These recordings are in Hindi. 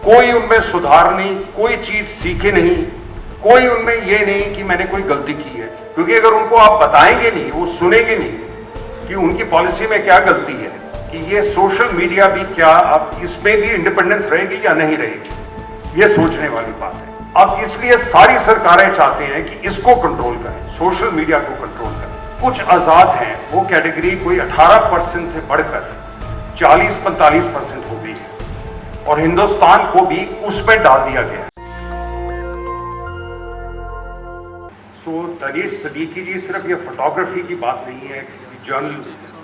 कोई उनमें सुधार नहीं, कोई चीज सीखे नहीं, कोई उनमें ये नहीं कि मैंने कोई गलती की है। क्योंकि अगर उनको आप बताएंगे नहीं, वो सुनेंगे नहीं कि उनकी पॉलिसी में क्या गलती है, कि ये सोशल मीडिया भी क्या, अब इसमें भी इंडिपेंडेंस रहेगी या नहीं रहेगी, ये सोचने वाली बात है। अब इसलिए सारी सरकारें चाहते हैं कि इसको कंट्रोल करें, सोशल मीडिया को कंट्रोल करें। कुछ आजाद हैं, वो कैटेगरी कोई 18% से बढ़कर 40-45% हो गई है और हिंदुस्तान को भी उसमें डाल दिया गया है। सो दनीश सिद्दीकी जी, सिर्फ ये फोटोग्राफी की बात नहीं है, जर्नल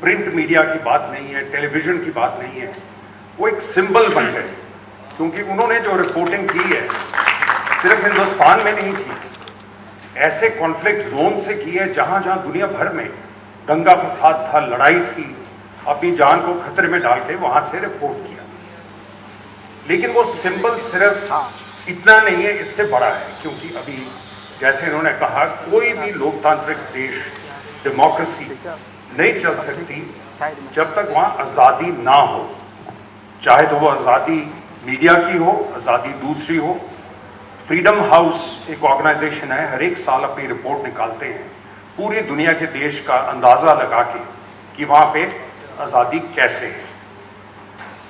प्रिंट मीडिया की बात नहीं है, टेलीविजन की बात नहीं है, वो एक सिंबल बन गए। क्योंकि उन्होंने जो रिपोर्टिंग की है सिर्फ हिंदुस्तान में नहीं की, ऐसे कॉन्फ्लिक्ट जोन से की है जहां जहां दुनिया भर में दंगा फसाद था, लड़ाई थी, अपनी जान को खतरे में डाल के वहां से रिपोर्ट किया। लेकिन वो सिंबल सिर्फ इतना नहीं है, इससे बड़ा है। क्योंकि अभी जैसे इन्होंने कहा, कोई भी लोकतांत्रिक देश, डेमोक्रेसी नहीं चल सकती जब तक वहां आजादी ना हो, चाहे तो वो आजादी मीडिया की हो, आजादी दूसरी हो। फ्रीडम हाउस एक ऑर्गेनाइजेशन है, हर एक साल अपनी रिपोर्ट निकालते हैं पूरी दुनिया के देश का अंदाजा लगा के कि वहां पे आजादी कैसे है।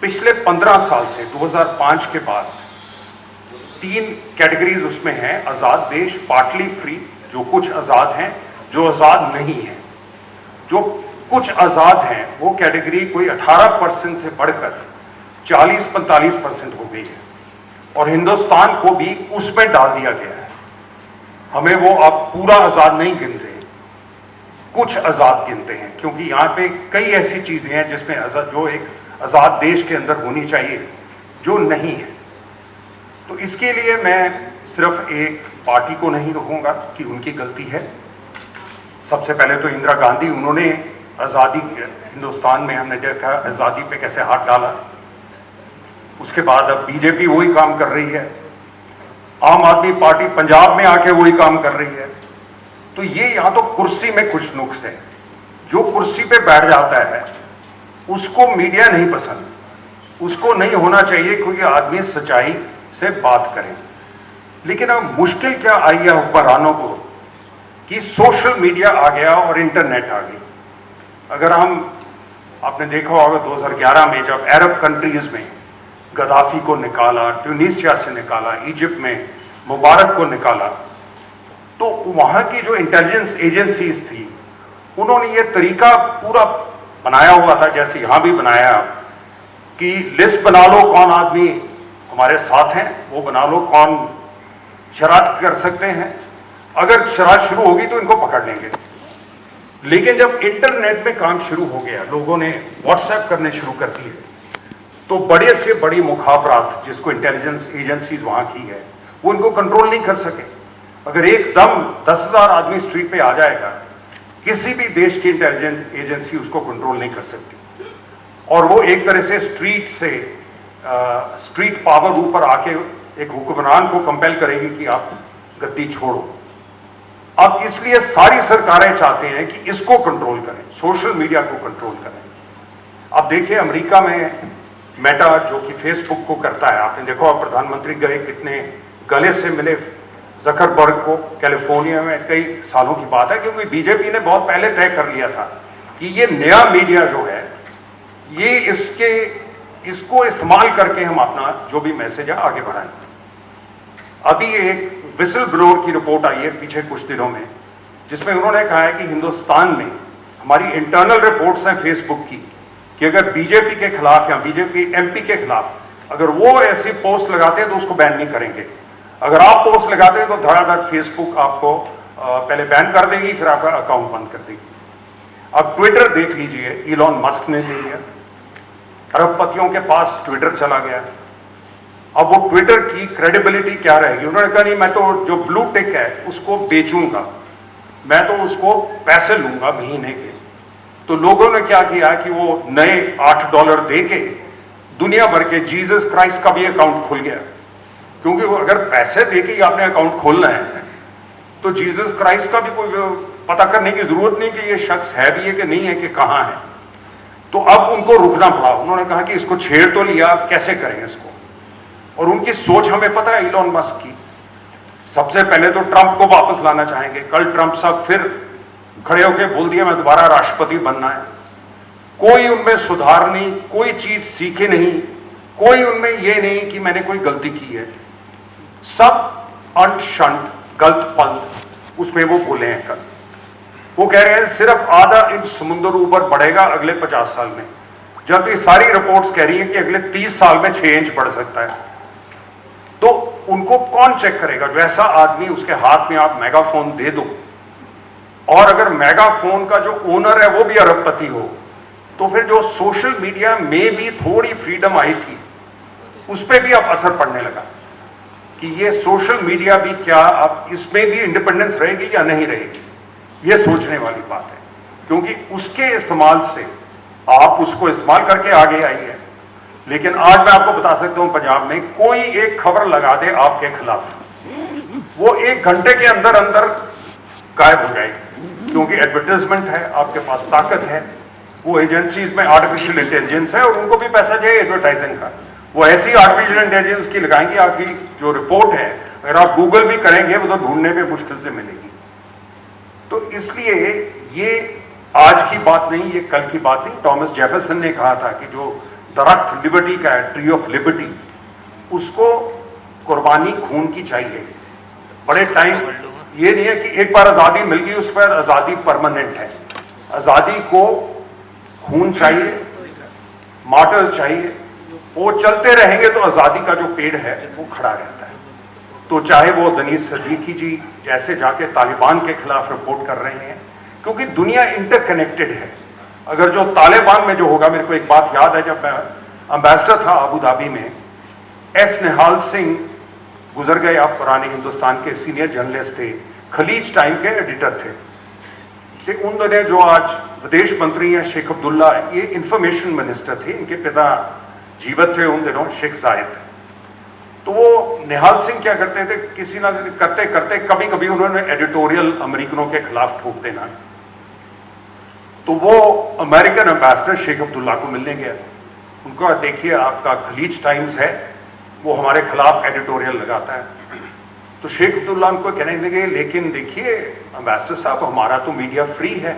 पिछले 15 साल से 2005 के बाद 3 कैटेगरीज उसमें हैं। आजाद देश, पार्टली फ्री, जो कुछ आजाद हैं, जो आजाद नहीं है। जो कुछ आजाद हैं वो कैटेगरी कोई 18% से बढ़कर 40-45% हो गई है और हिंदुस्तान को भी उसमें डाल दिया गया है। हमें वो अब पूरा आजाद नहीं गिनते, कुछ आजाद गिनते हैं, क्योंकि यहां पे कई ऐसी चीजें हैं जिसमें आजाद, जो एक आजाद देश के अंदर होनी चाहिए, जो नहीं है। तो इसके लिए मैं सिर्फ एक पार्टी को नहीं रोकूंगा कि उनकी गलती है। सबसे पहले तो इंदिरा गांधी, उन्होंने आजादी, हिंदुस्तान में हमने देखा आजादी पे कैसे हाथ डाला। उसके बाद अब बीजेपी वही काम कर रही है, आम आदमी पार्टी पंजाब में आके वही काम कर रही है। तो ये यहां तो कुर्सी में कुछ नुक्स है। जो कुर्सी पे बैठ जाता है उसको मीडिया नहीं पसंद, उसको नहीं होना चाहिए क्योंकि आदमी सच्चाई से बात करे। लेकिन अब मुश्किल क्या आई है हुक्मरानों को कि सोशल मीडिया आ गया और इंटरनेट आ गई। अगर आपने देखा होगा 2011 में जब अरब कंट्रीज में गद्दाफी को निकाला, ट्यूनीशिया से निकाला, इजिप्ट में मुबारक को निकाला, तो वहां की जो इंटेलिजेंस एजेंसीज थी उन्होंने ये तरीका पूरा बनाया हुआ था, जैसे यहां भी बनाया कि लिस्ट बना लो कौन आदमी हमारे साथ हैं, वो बना लो कौन शरारत कर सकते हैं, अगर शरारत शुरू होगी तो इनको पकड़ लेंगे। लेकिन जब इंटरनेट में काम शुरू हो गया, लोगों ने व्हाट्सएप करने शुरू कर दिए, तो बड़े से बड़ी मुखाबरात जिसको इंटेलिजेंस एजेंसीज वहां की है वो इनको कंट्रोल नहीं कर सके। अगर एकदम 10,000 आदमी स्ट्रीट पे आ जाएगा, किसी भी देश की इंटेलिजेंस एजेंसी उसको कंट्रोल नहीं कर सकती और वो एक तरह से स्ट्रीट से स्ट्रीट पावर ऊपर आके एक हुक्मरान को कंपेल करेगी कि आप गद्दी छोड़ो। अब इसलिए सारी सरकारें चाहते हैं कि इसको कंट्रोल करें, सोशल मीडिया को कंट्रोल करें। अब देखिए अमेरिका में मेटा जो कि फेसबुक को करता है, आपने देखो प्रधानमंत्री गए, कितने गले से मिले जकरबर्ग को कैलिफोर्निया में। कई सालों की बात है क्योंकि बीजेपी ने बहुत पहले तय कर लिया था कि ये नया मीडिया जो है ये इसको इस्तेमाल करके हम अपना जो भी मैसेज है आगे बढ़ाएं। अभी एक विसल ब्लोअर की रिपोर्ट आई है पीछे कुछ दिनों में, जिसमें उन्होंने कहा है कि हिंदुस्तान में हमारी इंटरनल रिपोर्ट्स हैं फेसबुक की कि अगर बीजेपी के खिलाफ या बीजेपी एमपी के खिलाफ अगर वो ऐसी पोस्ट लगाते हैं तो उसको बैन नहीं करेंगे। अगर आप पोस्ट लगाते हैं तो धड़ाधड़ फेसबुक आपको पहले बैन कर देगी, फिर आपका अकाउंट बंद कर देगी। अब ट्विटर देख लीजिए, इलॉन मस्क ने ले लिया, अरबपतियों के पास ट्विटर चला गया। अब वो ट्विटर की क्रेडिबिलिटी क्या रहेगी? उन्होंने कहा नहीं, मैं तो जो ब्लू टिक है उसको बेचूंगा, मैं तो उसको पैसे लूंगा महीने के। तो लोगों ने क्या किया कि वो नए $8 दे के दुनिया भर के जीसस क्राइस्ट का भी अकाउंट खुल गया। क्योंकि वो अगर पैसे दे के आपने अकाउंट खोलना है तो जीसस क्राइस्ट का भी कोई पता करने की जरूरत नहीं कि ये शख्स है भी है कि नहीं है, कि कहां है। तो अब उनको रुकना पड़ा। उन्होंने कहा कि इसको छेड़ तो लिया, कैसे करें इसको। और उनकी सोच हमें पता है इलॉन मस्क की। सबसे पहले तो ट्रंप को वापस लाना चाहेंगे। कल ट्रंप साहब फिर खड़े होकर बोल दिया मैं दोबारा राष्ट्रपति बनना है। कोई उनमें सुधार नहीं, कोई चीज सीखे नहीं, कोई उनमें यह नहीं कि मैंने कोई गलती की है। सब अंट शंट गलत पलत उसमें वो बोले हैं। कल वो कह रहे हैं सिर्फ आधा इंच समुद्र ऊपर बढ़ेगा अगले 50 साल में, जबकि सारी रिपोर्ट्स कह रही हैं कि अगले 30 साल में 6 इंच बढ़ सकता है। तो उनको कौन चेक करेगा? जो ऐसा आदमी, उसके हाथ में आप मेगाफोन दे दो, और अगर मेगाफोन का जो ओनर है वो भी अरबपति हो, तो फिर जो सोशल मीडिया में भी थोड़ी फ्रीडम आई थी उस पर भी अब असर पड़ने लगा कि ये सोशल मीडिया भी क्या अब इसमें भी इंडिपेंडेंस रहेगी या नहीं रहेगी, ये सोचने वाली बात है। क्योंकि उसके इस्तेमाल से आप उसको इस्तेमाल करके आगे आई है। लेकिन आज मैं आपको बता सकता हूं पंजाब में कोई एक खबर लगा दे आपके खिलाफ, वो 1 घंटे के अंदर अंदर गायब हो जाएगी। क्योंकि एडवर्टाइजमेंट है, आपके पास ताकत है, वो एजेंसीज में आर्टिफिशियल इंटेलिजेंस है और उनको भी पैसा चाहिए एडवर्टाइजिंग का। वो ऐसी आर्टिफिशियल इंटेलिजेंस की लगाएंगे, आपकी जो रिपोर्ट है अगर आप गूगल भी करेंगे वो तो ढूंढने पे मुश्किल से मिलेगी। तो इसलिए ये आज की बात नहीं, ये कल की बात नहीं। थॉमस जेफरसन ने कहा था कि जो दरख्त लिबर्टी का है, ट्री ऑफ लिबर्टी, उसको कुर्बानी खून की चाहिए। बड़े टाइम ये नहीं है कि एक बार आजादी मिल गई उस पर आजादी परमानेंट है। आजादी को खून चाहिए, मार्टर्स चाहिए, वो चलते रहेंगे तो आजादी का जो पेड़ है वो खड़ा रहता है। तो चाहे वो दनीश सदीकी जी जैसे जाके तालिबान के खिलाफ रिपोर्ट कर रहे हैं, क्योंकि दुनिया इंटरकनेक्टेड है। अगर जो तालिबान में जो होगा, मेरे को एक बात याद है, जब मैं एम्बेसडर था अबू धाबी में, एस निहाल सिंह गुजर गए, आप पुराने हिंदुस्तान के सीनियर जर्नलिस्ट थे, खलीज टाइम के एडिटर थे। उन दिनों जो आज विदेश मंत्री हैं शेख अब्दुल्ला, ये इंफॉर्मेशन मिनिस्टर थे, इनके पिता जीवित थे उन दिनों, शेख जायद। तो वो निहाल सिंह क्या करते थे, किसी ना करते करते कभी कभी उन्होंने एडिटोरियल अमेरिकनों के खिलाफ ठोक देना, तो वो अमेरिकन एम्बेसडर शेख अब्दुल्ला को मिलने गया। उनका देखिए आपका खलीज टाइम्स है, वो हमारे खिलाफ एडिटोरियल लगाता है। तो शेख अब्दुल्ला उनको कहने लगे लेकिन देखिए एम्बेसडर साहब, हमारा तो मीडिया फ्री है।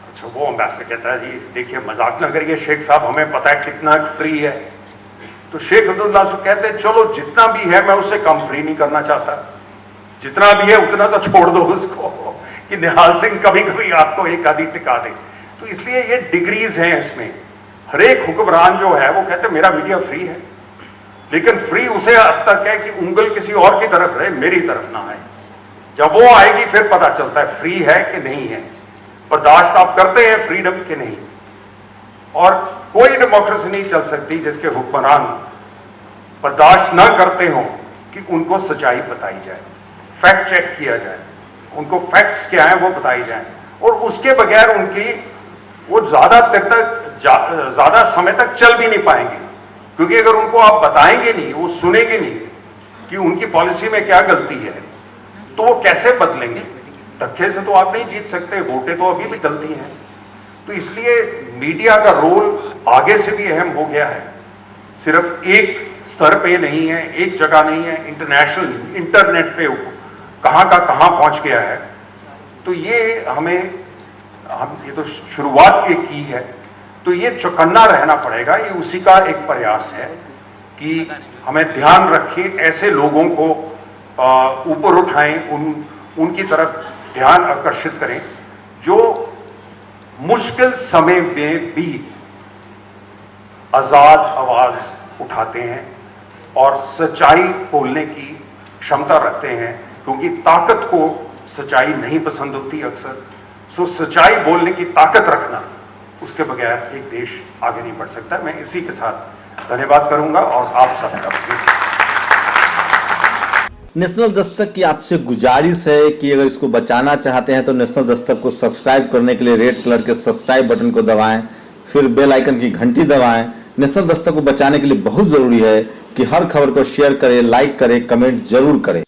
अच्छा, वो एम्बेसडर कहता है जी देखिए मजाक ना करिए शेख साहब, हमें पता है कितना फ्री है। तो शेख अब्दुल्ला से कहते हैं चलो जितना भी है मैं उससे कम फ्री नहीं करना चाहता, जितना भी है उतना तो छोड़ दो उसको, कि निहाल सिंह कभी कभी आपको एक आधी टिका दे। तो इसलिए ये डिग्रीज हैं इसमें। हर एक हुक्मरान जो है वो कहते मेरा मीडिया फ्री है, लेकिन फ्री उसे अब तक है कि उंगल किसी और की तरफ रहे, मेरी तरफ ना आए। जब वो आएगी फिर पता चलता है फ्री है कि नहीं है, बर्दाश्त आप करते हैं फ्रीडम के नहीं। और कोई डेमोक्रेसी नहीं चल सकती जिसके हुक्मरान बर्दाश्त ना करते हो कि उनको सच्चाई बताई जाए, फैक्ट चेक किया जाए, उनको फैक्ट्स क्या है वो बताई जाए, और उसके बगैर उनकी वो ज्यादा समय तक चल भी नहीं पाएंगे। क्योंकि अगर उनको आप बताएंगे नहीं, वो सुनेंगे नहीं कि उनकी पॉलिसी में क्या गलती है, तो वो कैसे बदलेंगे? धक्के से तो आप नहीं जीत सकते, वोटें तो अभी भी डलती हैं। तो इसलिए मीडिया का रोल आगे से भी अहम हो गया है, सिर्फ एक स्तर पे नहीं है, एक जगह नहीं है, इंटरनेशनल इंटरनेट पे कहां का कहां पहुंच गया है। तो ये ये तो शुरुआत एक की है, तो ये चौकन्ना रहना पड़ेगा। ये उसी का एक प्रयास है कि हमें ध्यान रखें, ऐसे लोगों को ऊपर उठाएं, उनकी तरफ ध्यान आकर्षित करें जो मुश्किल समय में भी आजाद आवाज उठाते हैं और सच्चाई बोलने की क्षमता रखते हैं। क्योंकि ताकत को सच्चाई नहीं पसंद होती अक्सर, सो सच्चाई बोलने की ताकत रखना, उसके बगैर एक देश आगे नहीं बढ़ सकता। मैं इसी के साथ धन्यवाद करूंगा और आप सबका। नेशनल दस्तक की आपसे गुजारिश है कि अगर इसको बचाना चाहते हैं तो नेशनल दस्तक को सब्सक्राइब करने के लिए रेड कलर के सब्सक्राइब बटन को दबाएं, फिर बेल आइकन की घंटी दबाएं। नेशनल दस्तक को बचाने के लिए बहुत जरूरी है कि हर खबर को शेयर करें, लाइक करें, कमेंट जरूर करें।